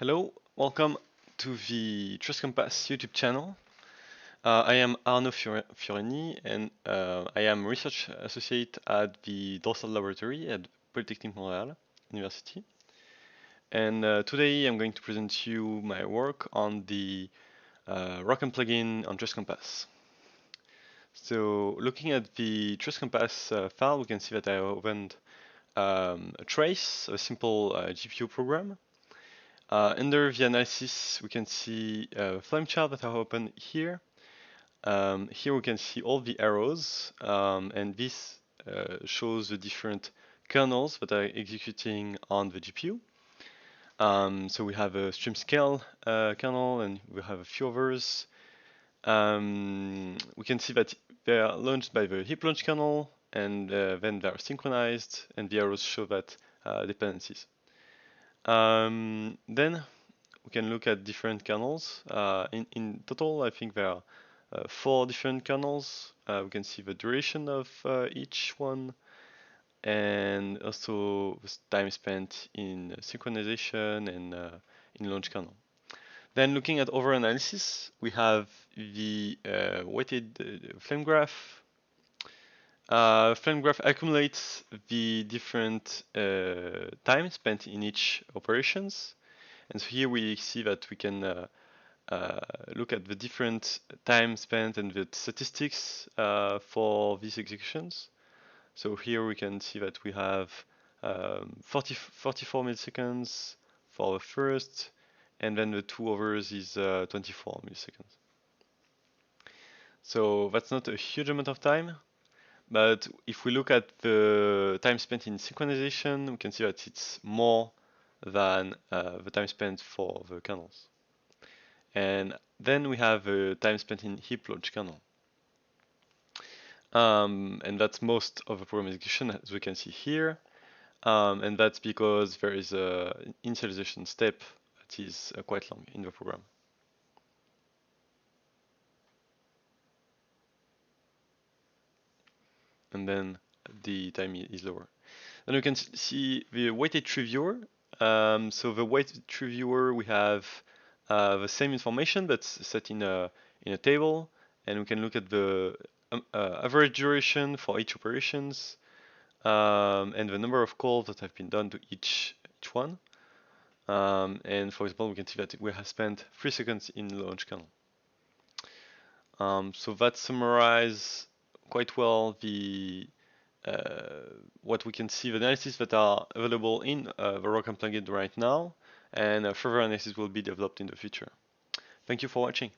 Hello, welcome to the Trust Compass YouTube channel. I am Arnaud Fiorini and I am research associate at the Dorsal laboratory at Polytechnique Montréal University. And today I'm going to present to you my work on the ROCm plugin on Trust Compass. So looking at the Trust Compass file, we can see that I opened a trace, a simple GPU program. Under the analysis, we can see a flame chart that I open here. Here we can see all the arrows, and this shows the different kernels that are executing on the GPU. So we have a stream scale kernel, and we have a few others. We can see that they are launched by the heap launch kernel, and then they are synchronized, and the arrows show that dependencies. Then we can look at different kernels. In total, I think there are 4 different kernels. We can see the duration of each one, and also the time spent in synchronization and in launch kernel. Then looking at over analysis, we have the weighted flame graph. Flame graph accumulates the different time spent in each operations. And so here we see that we can look at the different time spent and the statistics for these executions. So here we can see that we have 44 milliseconds for the first, and then the 2 others is 24 milliseconds. So that's not a huge amount of time, but if we look at the time spent in synchronization, we can see that it's more than the time spent for the kernels. And then we have time spent in heap launch kernel. And that's most of the program execution, as we can see here. And that's because there is an initialization step that is quite long in the program. And then the time is lower. Then we can see the weighted tree viewer. So the weighted tree viewer, we have the same information but set in a table, and we can look at the average duration for each operations and the number of calls that have been done to each one. And for example, we can see that we have spent 3 seconds in launch kernel. So that summarizes quite well the what we can see, the analysis that are available in the ROCm plugin right now, and further analysis will be developed in the future. Thank you for watching.